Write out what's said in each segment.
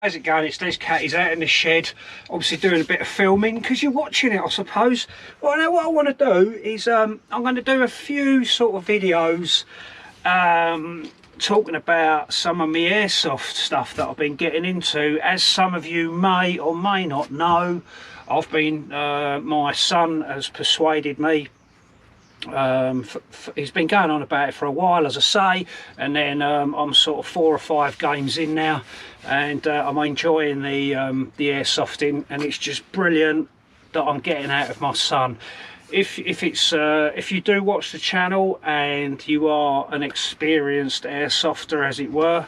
How's it going? It's Les Cattys out in the shed, obviously doing a bit of filming because you're watching it, I suppose. Well, now what I want to do is I'm going to do a few sort of videos talking about some of my airsoft stuff that I've been getting into. As some of you may or may not know, I've been my son has persuaded me. He's been going on about it for a while, as I say, and then I'm sort of 4 or 5 games in now, and I'm enjoying the airsofting, and it's just brilliant that I'm getting out of my son. If you do watch the channel and you are an experienced airsofter, as it were,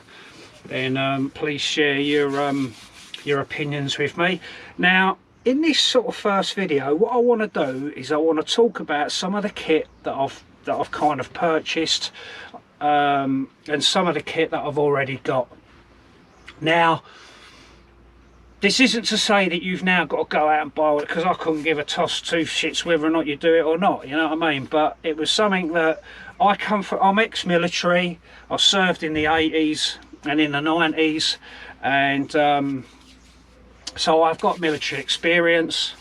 then please share your opinions with me. Now, in this sort of first video, what I want to do is I want to talk about some of the kit that I've kind of purchased, and some of the kit that I've already got. Now, this isn't to say that you've now got to go out and buy it, because I couldn't give a toss two shits whether or not you do it or not, you know what I mean? But it was something that I'm ex-military. I served in the 80s and in the 90s, and so I've got military experience,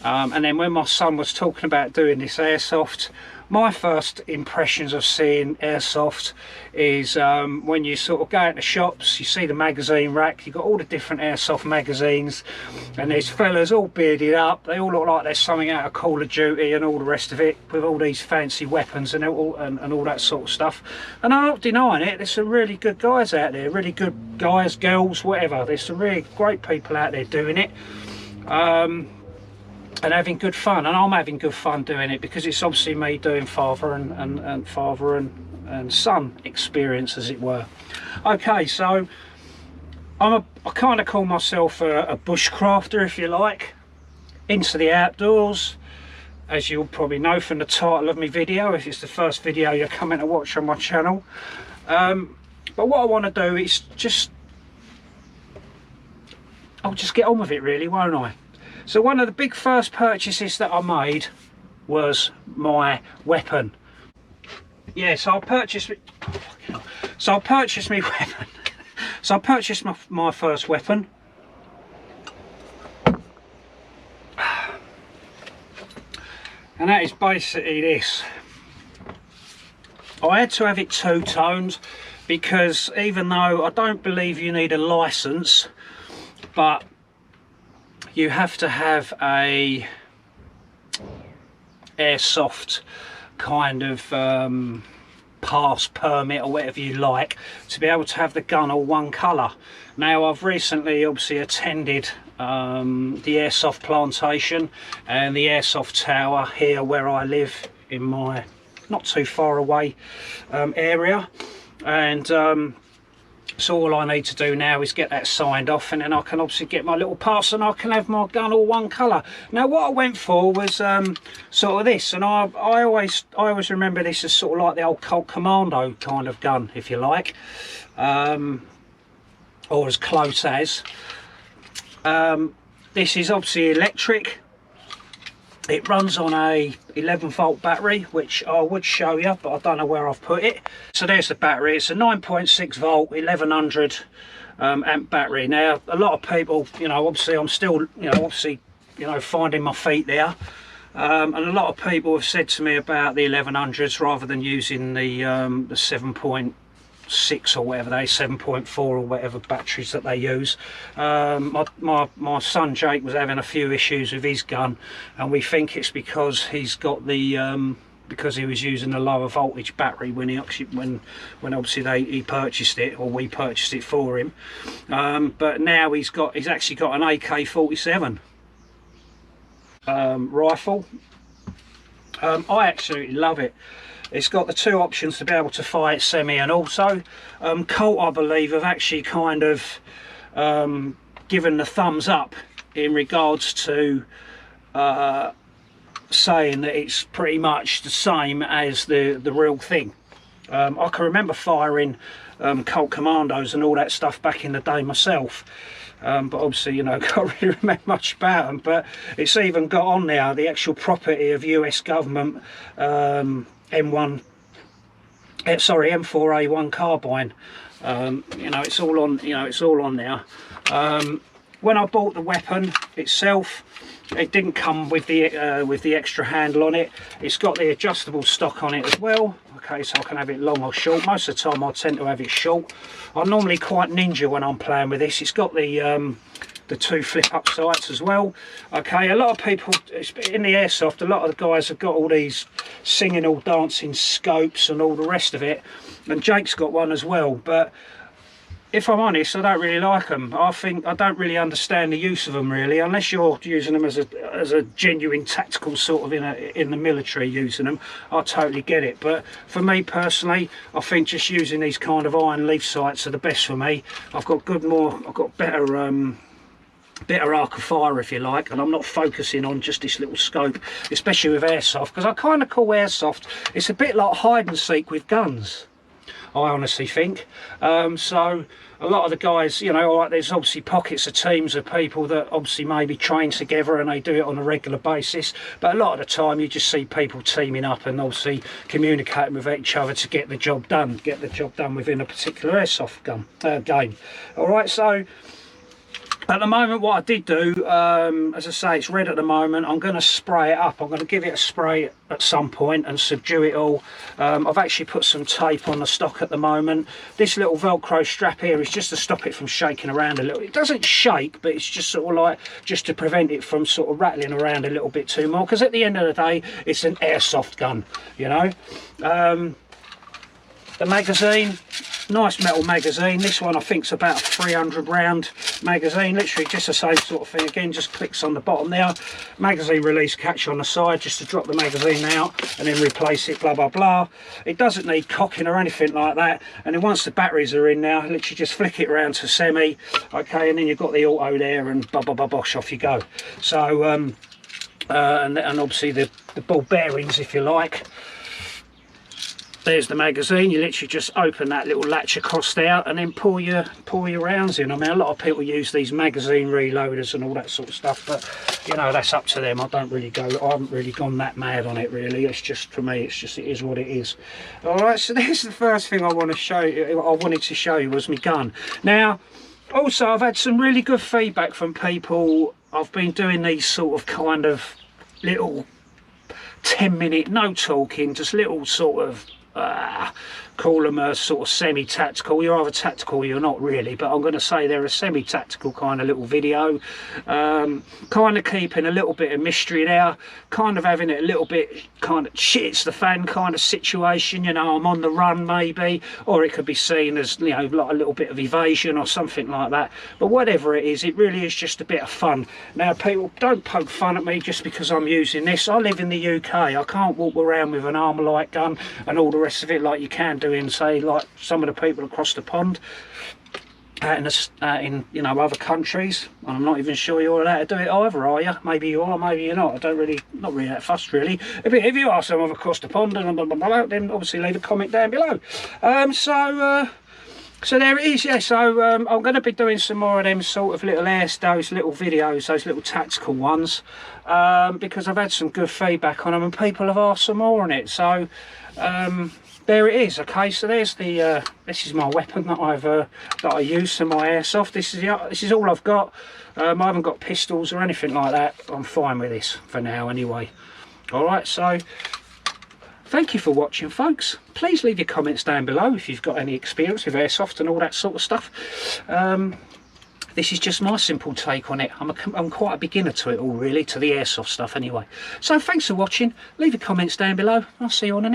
and then when my son was talking about doing this airsoft, my first impressions of seeing airsoft is when you sort of go into shops, you see the magazine rack, you've got all the different airsoft magazines, and there's fellas all bearded up, they all look like there's something out of Call of Duty and all the rest of it, with all these fancy weapons and all that sort of stuff. And I'm not denying it, there's some really good guys out there, really good guys, girls, whatever. There's some really great people out there doing it. And having good fun, and I'm having good fun doing it, because it's obviously me doing father and son experience, as it were. Okay, so I kind of call myself a bushcrafter, if you like, into the outdoors, as you'll probably know from the title of my video, if it's the first video you're coming to watch on my channel. But what I want to do is I'll just get on with it, really, won't I? So one of the big first purchases that I made was my weapon. Yeah, so I purchased my weapon. So I purchased my first weapon. And that is basically this. I had to have it two-toned, because even though I don't believe you need a license, but you have to have a airsoft kind of pass, permit, or whatever you like, to be able to have the gun all one colour. Now, I've recently obviously attended the airsoft plantation and the airsoft tower here where I live, in my not too far away area, and so all I need to do now is get that signed off, and then I can obviously get my little pass and I can have my gun all one colour. Now, what I went for was sort of this, and I always remember this as sort of like the old Colt Commando kind of gun, if you like, or as close as. This is obviously electric. It runs on a 11-volt battery, which I would show you, but I don't know where I've put it. So there's the battery. It's a 9.6 volt 1100 amp battery. Now, a lot of people, you know, obviously I'm still, finding my feet there, and a lot of people have said to me about the 1100s rather than using the 7.6 or whatever, 7.4 or whatever batteries that they use. My son Jake was having a few issues with his gun, and we think it's because he's got the because he was using a lower voltage battery when he obviously he purchased it, or we purchased it for him. But now he's actually got an AK-47 rifle. I absolutely love it. It's got the two options to be able to fire it semi, and also Colt, I believe, have actually kind of given the thumbs up in regards to saying that it's pretty much the same as the real thing. I can remember firing Colt Commandos and all that stuff back in the day myself, but obviously, you know, can't really remember much about them. But it's even got on there the actual property of US government M4A1 carbine. You know, it's all on. You know, it's all on there. When I bought the weapon itself, it didn't come with the extra handle on it. It's got the adjustable stock on it as well. Okay, so I can have it long or short. Most of the time I tend to have it short. I'm normally quite ninja when I'm playing with this. It's got the 2 flip-up sights as well. Okay, a lot of people in the airsoft, a lot of the guys have got all these singing, all dancing scopes and all the rest of it, and Jake's got one as well. But if I'm honest, I don't really like them. I think I don't really understand the use of them really, unless you're using them as a genuine tactical sort of in the military using them. I totally get it, but for me personally, I think just using these kind of iron leaf sights are the best for me. I've got better arc of fire, if you like, and I'm not focusing on just this little scope, especially with airsoft, because I kind of call airsoft, it's a bit like hide and seek with guns, I honestly think. So a lot of the guys, you know, like, there's obviously pockets of teams of people that obviously maybe train together and they do it on a regular basis, but a lot of the time you just see people teaming up and obviously communicating with each other to get the job done within a particular airsoft game. All right, so at the moment what I did do, as I say, it's red at the moment. I'm going to spray it up. I'm going to give it a spray at some point and subdue it all. I've actually put some tape on the stock at the moment. This little Velcro strap here is just to stop it from shaking around a little. It doesn't shake, but it's just sort of like just to prevent it from sort of rattling around a little bit too more, because at the end of the day it's an airsoft gun, you know. The magazine, nice metal magazine. This one I think is about a 300 round magazine, literally just the same sort of thing. Again, just clicks on the bottom there, magazine release catch on the side just to drop the magazine out and then replace it, blah blah blah. It doesn't need cocking or anything like that. And then once the batteries are in now, literally just flick it around to semi, okay, and then you've got the auto there and blah blah blah, bosh, off you go. So and obviously the ball bearings, if you like. There's the magazine. You literally just open that little latch across there and then pour your rounds in. I mean, a lot of people use these magazine reloaders and all that sort of stuff, but you know, that's up to them. I haven't really gone that mad on it really. It's just, for me, it is what it is. All right, so there's the first thing I wanted to show you was my gun. Now also, I've had some really good feedback from people. I've been doing these sort of kind of little 10-minute no talking, just little sort of call them a sort of semi-tactical. You're either tactical or you're not really, but I'm going to say they're a semi-tactical kind of little video, kind of keeping a little bit of mystery there, kind of having it a little bit kind of shit's the fan kind of situation, you know, I'm on the run maybe, or it could be seen as, you know, like a little bit of evasion or something like that. But whatever it is, it really is just a bit of fun. Now people, don't poke fun at me just because I'm using this. I live in the UK. I can't walk around with an Armalite gun and all the rest of it like you can do in, say, like some of the people across the pond in you know, other countries. And I'm not even sure you're allowed to do it either, are you? Maybe you are, maybe you're not. I don't really, not really that fussed really. If you are someone across the pond and blah, blah, blah, then obviously leave a comment down below. So there it is, yeah. So I'm going to be doing some more of them sort of little those little videos, those little tactical ones, because I've had some good feedback on them and people have asked some more on it. So there it is. Okay, so there's the this is my weapon that I use for my airsoft. This is all I've got. I haven't got pistols or anything like that. I'm fine with this for now anyway. All right, so thank you for watching, folks. Please leave your comments down below if you've got any experience with airsoft and all that sort of stuff. This is just my simple take on it. I'm quite a beginner to it all really, to the airsoft stuff anyway. So thanks for watching. Leave your comments down below. I'll see you on the next